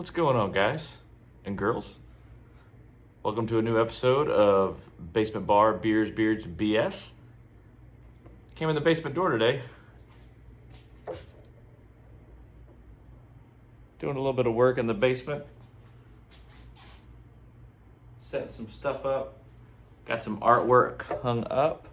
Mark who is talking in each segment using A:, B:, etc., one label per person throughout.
A: What's going on, guys and girls? Welcome to a new episode of Basement Bar, Beers, Beards, and BS. Came in the basement door today. Doing a little bit of work in the basement. Setting some stuff up. Got some artwork hung up.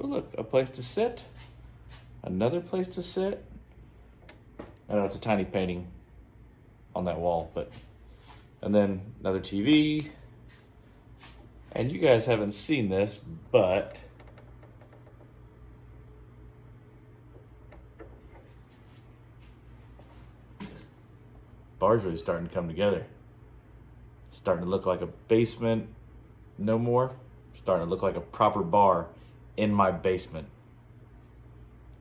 A: Oh, look, a place to sit. Another place to sit. I know it's a tiny painting on that wall, and then another TV. And you guys haven't seen this, but bar's really starting to come together. Starting to look like a basement no more. Starting to look like a proper bar in my basement.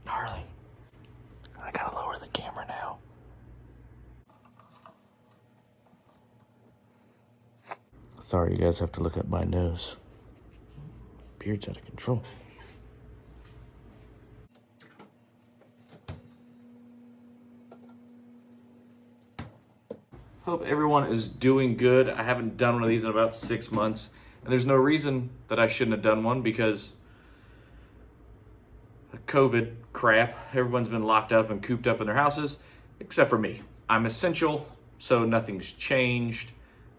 A: Gnarly. I gotta lower the camera now. Sorry, you guys have to look at my nose. Beard's out of control. Hope everyone is doing good. I haven't done one of these in about 6 months, and there's no reason that I shouldn't have done one because of COVID crap. Everyone's been locked up and cooped up in their houses, except for me. I'm essential, so nothing's changed.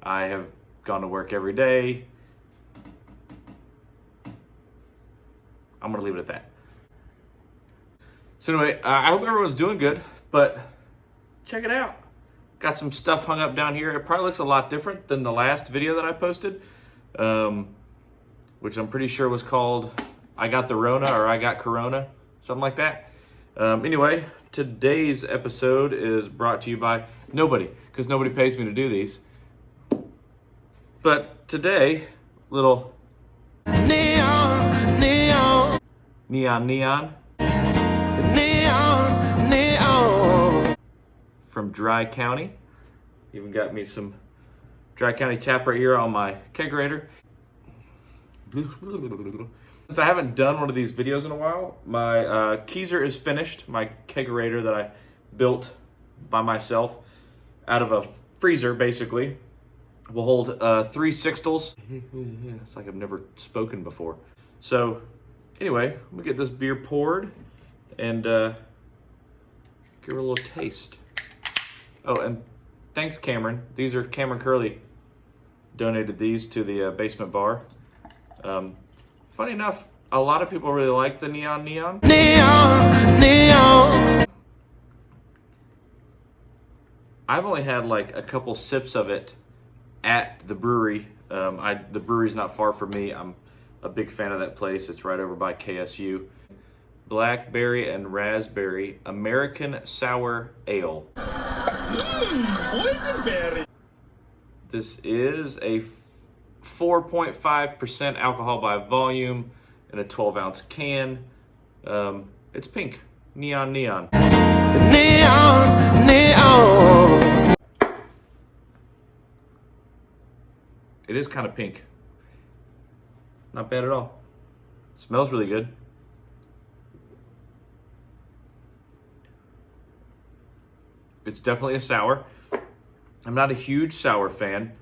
A: I have gone to work every day. I'm gonna leave it at that. So anyway, I hope everyone's doing good, but check it out. Got some stuff hung up down here. It probably looks a lot different than the last video that I posted, which I'm pretty sure was called I Got the Rona or I Got Corona, something like that. Anyway, today's episode is brought to you by nobody, because nobody pays me to do these. But today, little neon, from Dry County. Even got me some Dry County tap right here on my kegerator. Since I haven't done one of these videos in a while, my Keyser is finished. My kegerator that I built by myself out of a freezer, basically. Will hold 3 sixtels. It's like I've never spoken before. So anyway, we get this beer poured and give her a little taste. Oh, and thanks, Cameron. These are Cameron Curley donated these to the basement bar. Funny enough, a lot of people really like the neon. I've only had like a couple sips of it at the brewery. The brewery's not far from me. I'm a big fan of that place. It's right over by KSU. Blackberry and Raspberry American Sour Ale. Boysenberry. This is a 4.5% alcohol by volume in a 12-ounce can. It's pink. Neon. It is kind of pink. Not bad at all. Smells really good. It's definitely a sour. I'm not a huge sour fan,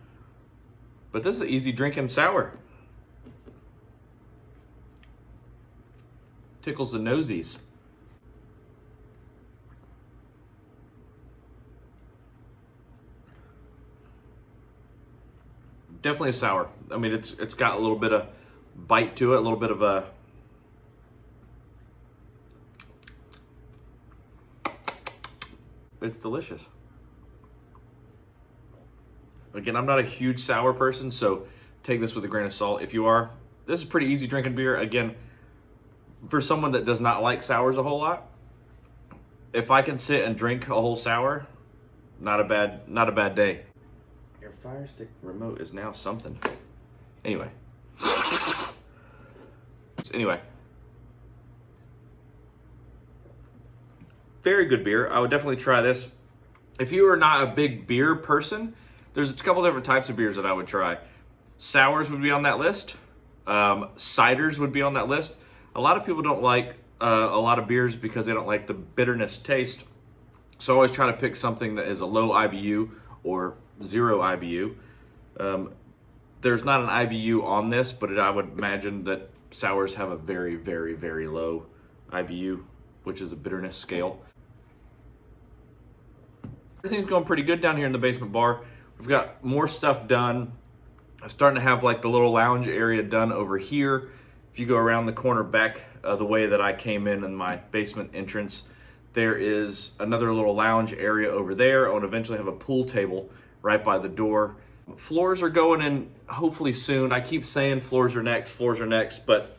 A: but this is an easy drinking sour. Tickles the nosies. Definitely a sour. I mean, it's got a little bit of bite to it, a little bit of a it's delicious. Again, I'm not a huge sour person, so take this with a grain of salt. If you are, this is pretty easy drinking beer. Again, for someone that does not like sours a whole lot, if I can sit and drink a whole sour, not a bad day. Your Fire Stick remote is now something. Anyway. Very good beer. I would definitely try this. If you are not a big beer person, there's a couple different types of beers that I would try. Sours would be on that list. Ciders would be on that list. A lot of people don't like a lot of beers because they don't like the bitterness taste So I always try to pick something that is a low IBU or 0 IBU. There's not an IBU on this, but I would imagine that sours have a very, very, very low IBU, which is a bitterness scale. Everything's going pretty good down here in the basement bar. We've got more stuff done. I'm starting to have like the little lounge area done over here. If you go around the corner back the way that I came in my basement entrance, there is another little lounge area over there. I want to eventually have a pool table right by the door. Floors are going in hopefully soon. I keep saying floors are next, but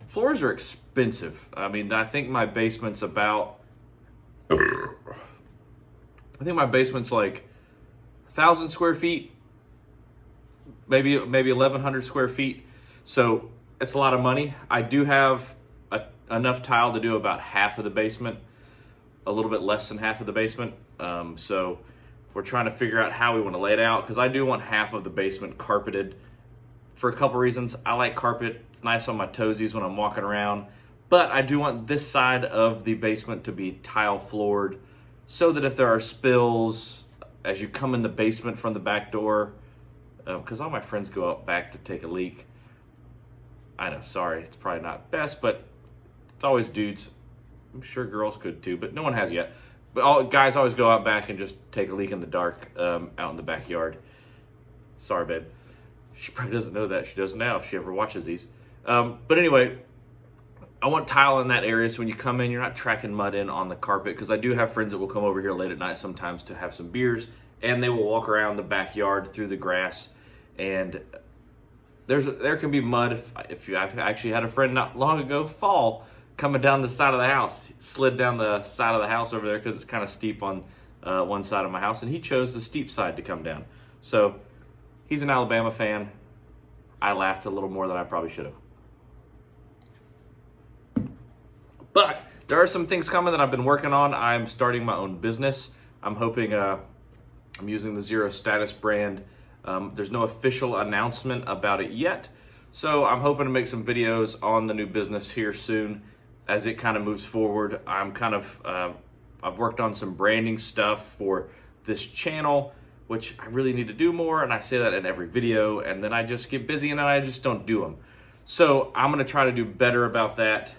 A: floors are expensive. I mean, I think my basement's about, like 1,000 square feet, maybe 1,100 square feet. So it's a lot of money. I do have enough tile to do about half of the basement, a little bit less than half of the basement. So we're trying to figure out how we want to lay it out, because I do want half of the basement carpeted for a couple reasons. I like carpet. It's nice on my toesies when I'm walking around. But I do want this side of the basement to be tile floored, so that if there are spills as you come in the basement from the back door, because all my friends go out back to take a leak. I know, sorry, it's probably not best, but it's always dudes. I'm sure girls could too, but no one has yet. But guys always go out back and just take a leak in the dark out in the backyard. Sorry, babe. She probably doesn't know that. She does now if she ever watches these. But anyway, I want tile in that area, so when you come in, you're not tracking mud in on the carpet, because I do have friends that will come over here late at night sometimes to have some beers, and they will walk around the backyard through the grass, and there can be mud. I've actually had a friend not long ago fall coming down the side of the house. He slid down the side of the house over there because it's kind of steep on one side of my house, and he chose the steep side to come down. So he's an Alabama fan. I laughed a little more than I probably should have. But there are some things coming that I've been working on. I'm starting my own business. I'm hoping I'm using the Zero Status brand. There's no official announcement about it yet, so I'm hoping to make some videos on the new business here soon as it kind of moves forward. I've worked on some branding stuff for this channel, which I really need to do more, and I say that in every video, and then I just get busy and then I just don't do them. So I'm gonna try to do better about that.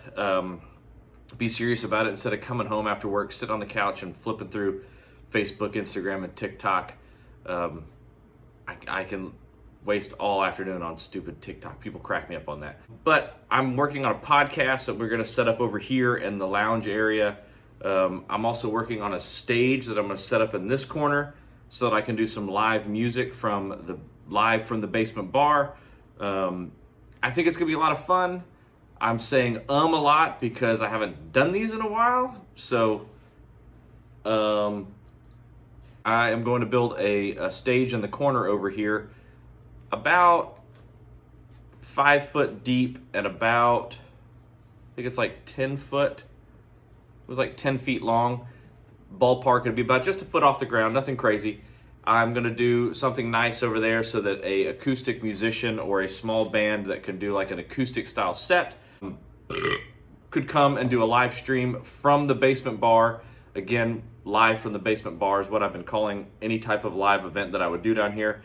A: Be serious about it instead of coming home after work, sit on the couch and flipping through Facebook, Instagram, and TikTok. I can waste all afternoon on stupid TikTok. People crack me up on that. But I'm working on a podcast that we're gonna set up over here in the lounge area. I'm also working on a stage that I'm gonna set up in this corner so that I can do some live music from the basement bar. I think it's gonna be a lot of fun. I'm saying a lot because I haven't done these in a while. So I am going to build a stage in the corner over here, about 5 foot deep and about, I think it's like 10 foot. It was like 10 feet long. Ballpark, it'd be about just a foot off the ground, nothing crazy. I'm gonna do something nice over there so that a acoustic musician or a small band that can do like an acoustic style set could come and do a live stream from the basement bar. Again, live from the basement bar is what I've been calling any type of live event that I would do down here.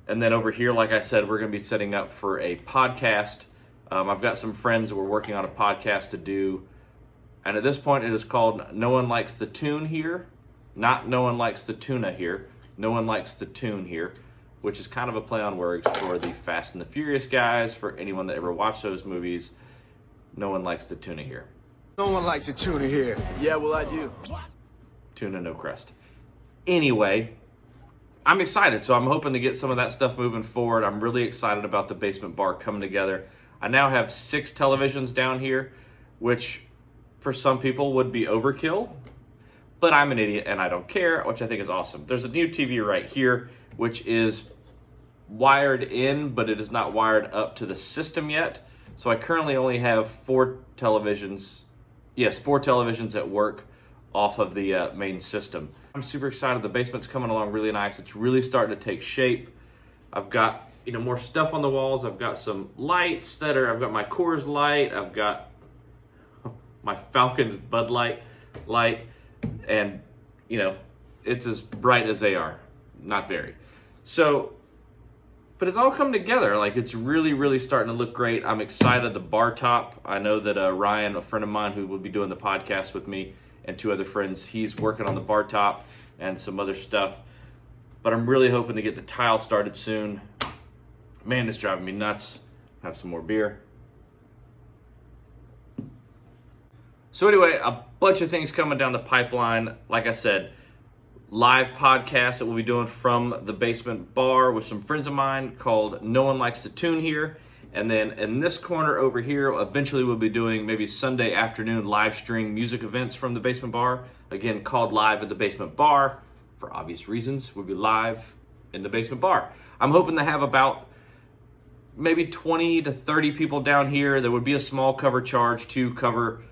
A: And then over here, like I said, we're gonna be setting up for a podcast. I've got some friends that we're working on a podcast to do. And at this point, it is called No One Likes the Tune Here. Not No One Likes the Tuna Here. No One Likes the Tune Here, which is kind of a play on words for the Fast and the Furious guys, for anyone that ever watched those movies. No one likes the tuna here.
B: No one likes a tuna here. Yeah, well, I do.
A: Tuna, no crust. Anyway, I'm excited, so I'm hoping to get some of that stuff moving forward. I'm really excited about the basement bar coming together. I now have 6 televisions down here, which for some people would be overkill, but I'm an idiot and I don't care, which I think is awesome. There's a new TV right here, which is wired in, but it is not wired up to the system yet. So I currently only have 4 televisions. Yes, 4 televisions at work off of the main system. I'm super excited. The basement's coming along really nice. It's really starting to take shape. I've got more stuff on the walls. I've got some lights I've got my Coors light. I've got my Falcons Bud Light light, and you know, it's as bright as they are. Not very. So, but it's all come together. Like, it's really, really starting to look great. I'm excited. The bar top, I know that Ryan, a friend of mine who will be doing the podcast with me, and 2 other friends, he's working on the bar top and some other stuff. But I'm really hoping to get the tile started soon. Man, it's driving me nuts. Have some more beer. So anyway, a bunch of things coming down the pipeline. Like I said, live podcast that we'll be doing from the basement bar with some friends of mine called No One Likes to Tune Here. And then in this corner over here, eventually we'll be doing maybe Sunday afternoon live stream music events from the basement bar. Again, called Live at the Basement Bar. For obvious reasons, we'll be live in the basement bar. I'm hoping to have about maybe 20 to 30 people down here. There would be a small cover charge to cover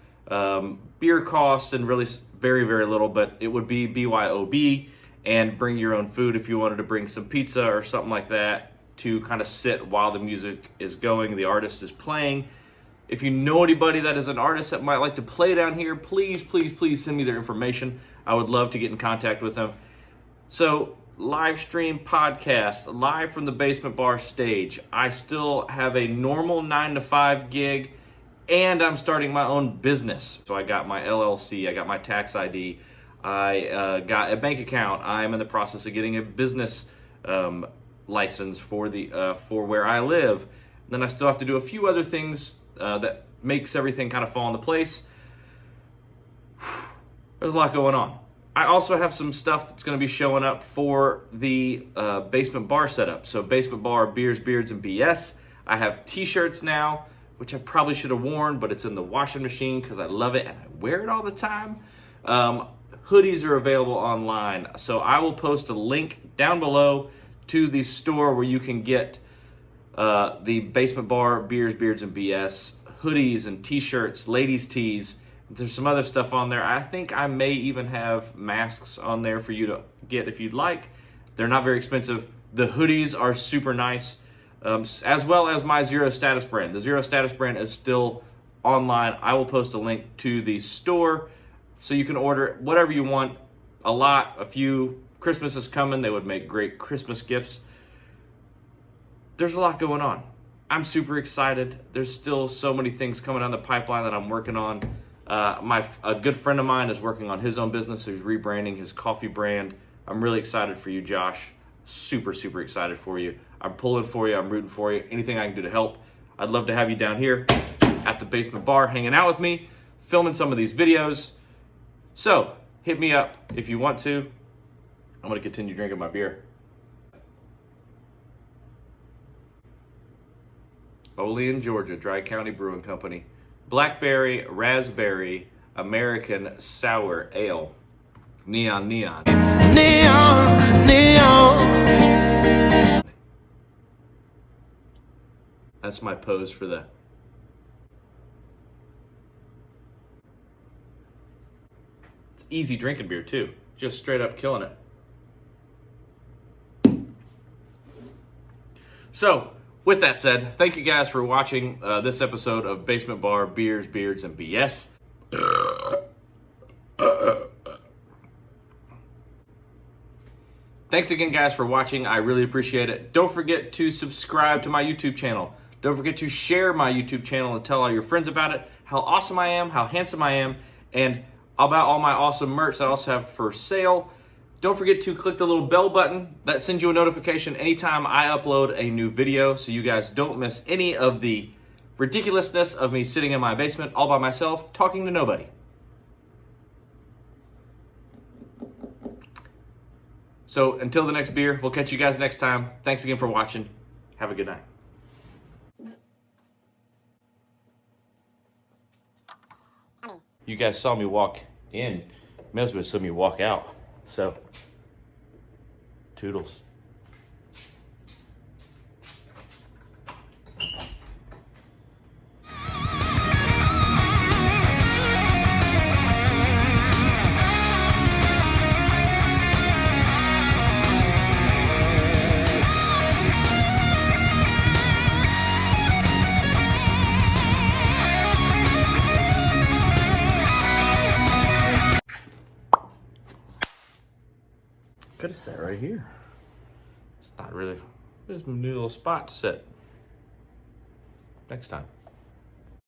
A: beer costs and really very, very little, but it would be BYOB, and bring your own food if you wanted to bring some pizza or something like that to kind of sit while the music is going, the artist is playing. If you know anybody that is an artist that might like to play down here, please, please, please send me their information. I would love to get in contact with them. So, live stream podcast, live from the basement bar stage. I still have a normal 9 to 5 gig, and I'm starting my own business. So I got my LLC, I got my tax ID, I got a bank account. I'm in the process of getting a business license for where I live. And then I still have to do a few other things that makes everything kind of fall into place. There's a lot going on. I also have some stuff that's going to be showing up for the basement bar setup. So basement bar, beers, beards, and BS. I have t-shirts now, which I probably should have worn, but it's in the washing machine because I love it and I wear it all the time. Hoodies are available online. So I will post a link down below to the store where you can get the basement bar, beers, beards, and BS, hoodies and t-shirts, ladies' tees. There's some other stuff on there. I think I may even have masks on there for you to get if you'd like. They're not very expensive. The hoodies are super nice, as well as my Zero Status brand. The Zero Status brand is still online. I will post a link to the store so you can order whatever you want. A lot, a few. Christmas is coming. They would make great Christmas gifts. There's a lot going on. I'm super excited. There's still so many things coming down the pipeline that I'm working on. A good friend of mine is working on his own business. He's rebranding his coffee brand. I'm really excited for you, Josh. Super, super excited for you. I'm pulling for you. I'm rooting for you. Anything I can do to help. I'd love to have you down here at the basement bar hanging out with me, filming some of these videos. So hit me up if you want to. I'm going to continue drinking my beer. Olean, Georgia, Dry County Brewing Company. Blackberry, Raspberry, American Sour Ale. Neon. Neon. That's my pose for the... It's easy drinking beer too. Just straight up killing it. So, with that said, thank you guys for watching this episode of Basement Bar, Beers, Beards, and BS. Thanks again, guys, for watching. I really appreciate it. Don't forget to subscribe to my YouTube channel. Don't forget to share my YouTube channel and tell all your friends about it, how awesome I am, how handsome I am, and about all my awesome merch that I also have for sale. Don't forget to click the little bell button. That sends you a notification anytime I upload a new video so you guys don't miss any of the ridiculousness of me sitting in my basement all by myself talking to nobody. So until the next beer, we'll catch you guys next time. Thanks again for watching. Have a good night. You guys saw me walk in. May as well saw me walk out. So, toodles. Could have sat right here. It's not really, there's a new little spot to sit. Next time.